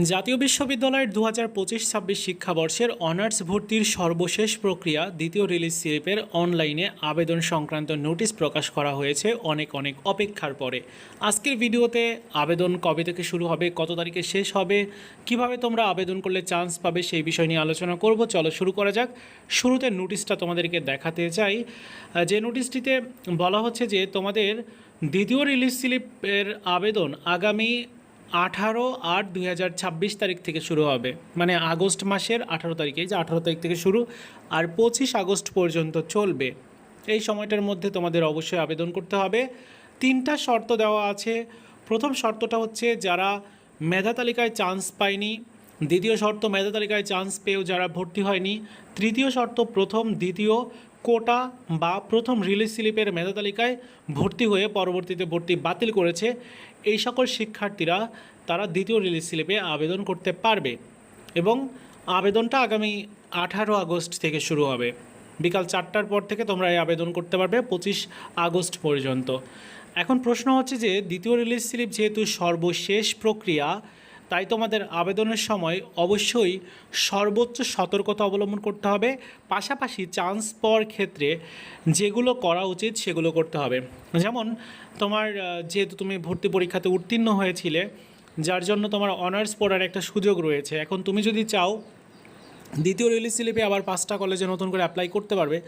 জাতীয় বিশ্ববিদ্যালয়ের 2025-26 শিক্ষাবর্ষের অনার্স ভর্তির সর্বশেষ প্রক্রিয়া দ্বিতীয় রিলিজ স্লিপের অনলাইনে আবেদন সংক্রান্ত নোটিশ প্রকাশ করা হয়েছে অনেক অপেক্ষার পরে। আজকের ভিডিওতে আবেদন কবে থেকে শুরু হবে, কত তারিখে শেষ হবে, কিভাবে তোমরা আবেদন করলে চান্স পাবে সেই বিষয় নিয়ে আলোচনা করব। চলো শুরু করা যাক। শুরুতে নোটিশটা তোমাদেরকে দেখাতে চাই। যে নোটিশটিতে বলা হচ্ছে যে তোমাদের দ্বিতীয় রিলিজ স্লিপের আবেদন আগামী 18/8/2026 তারিখ থেকে শুরু হবে, মানে আগস্ট মাসের 18 তারিখে, যে 18 তারিখ থেকে শুরু আর 25 আগস্ট পর্যন্ত চলবে। এই সময়টার মধ্যে তোমাদের অবশ্যই আবেদন করতে হবে। 3টা শর্ত দেওয়া আছে। প্রথম শর্তটা হচ্ছে যারা মেধা তালিকায় চান্স পায়নি, দ্বিতীয় শর্ত মেধা তালিকায় চান্স পেয়েও যারা ভর্তি হয়নি, তৃতীয় শর্ত প্রথম দ্বিতীয় কোটা বা প্রথম রিলিজ স্লিপের মেধা তালিকায় ভর্তি হয়ে পরবর্তীতে ভর্তি বাতিল করেছে, এই সকল শিক্ষার্থীরা তারা দ্বিতীয় রিলিজ স্লিপে আবেদন করতে পারবে। এবং আবেদনটা আগামী 18 আগস্ট থেকে শুরু হবে। বিকাল 4টার পর থেকে তোমরা এই আবেদন করতে পারবে 25 আগস্ট পর্যন্ত। এখন প্রশ্ন হচ্ছে যে দ্বিতীয় রিলিজ স্লিপ যেহেতু সর্বশেষ প্রক্রিয়া, তাই তোমাদের আবেদনের সময় অবশ্যই সর্বোচ্চ সতর্কতা অবলম্বন করতে হবে। পাশাপাশি চান্স পাওয়ার ক্ষেত্রে যেগুলো করা উচিত সেগুলো করতে হবে। যেমন তোমার যেহেতু তুমি ভর্তি পরীক্ষাতে উত্তীর্ণ হয়েছিলে, যার জন্য তোমার অনার্স পড়ার একটা সুযোগ রয়েছে। এখন তুমি যদি চাও দ্বিতীয় রিলিজ স্লিপে আবার 5টা কলেজে নতুন করে অ্যাপ্লাই করতে পারবে।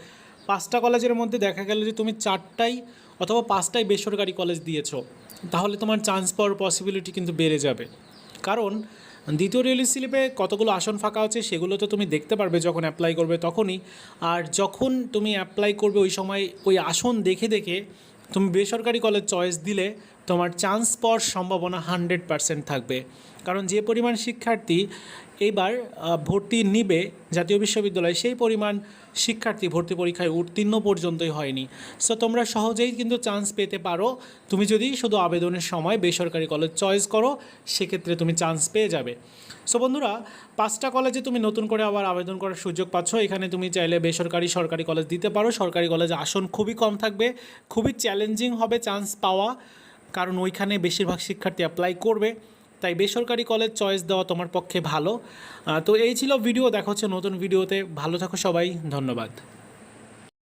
5টা কলেজের মধ্যে দেখা গেল যে তুমি 4টাই অথবা 5টাই বেসরকারি কলেজ দিয়েছো, তাহলে তোমার চান্স পাওয়ার পসিবিলিটি কিন্তু বেড়ে যাবে। কারণ দ্বিতীয় রিলিজ স্লিপে কতগুলো আসন ফাঁকা আছে সেগুলো তো তুমি দেখতে পারবে যখন অ্যাপ্লাই করবে তখনই। আর যখন তুমি অ্যাপ্লাই করবে ওই সময় ওই আসন দেখে দেখে তুমি বেসরকারি কলেজ চয়েস দিলে তোমার চান্স পাওয়ার সম্ভাবনা 100% থাকবে। কারণ যে পরিমাণ শিক্ষার্থী এইবার ভর্তি নিবে জাতীয় বিশ্ববিদ্যালয়ে, সেই পরিমাণ শিক্ষার্থী ভর্তি পরীক্ষায় উত্তীর্ণ পর্যন্তই হয়নি। সো তোমরা সহজেই কিন্তু চান্স পেতে পারো। তুমি যদি শুধু আবেদনের সময় বেসরকারি কলেজ চয়েস করো, সেক্ষেত্রে তুমি চান্স পেয়ে যাবে। সো বন্ধুরা, 5টা কলেজে তুমি নতুন করে আবার আবেদন করার সুযোগ পাচ্ছ। এখানে তুমি চাইলে বেসরকারি সরকারি কলেজ দিতে পারো। সরকারি কলেজে আসন খুবই কম থাকবে, খুবই চ্যালেঞ্জিং হবে চান্স পাওয়া, কারণ ওইখানে বেশিরভাগ শিক্ষার্থী অ্যাপ্লাই করবে। তাই বেসরকারি কলেজ চয়েস দেওয়া তোমার পক্ষে ভালো। তো এই ছিল ভিডিও, দেখা হচ্ছে নতুন ভিডিওতে। ভালো থাকো সবাই, ধন্যবাদ।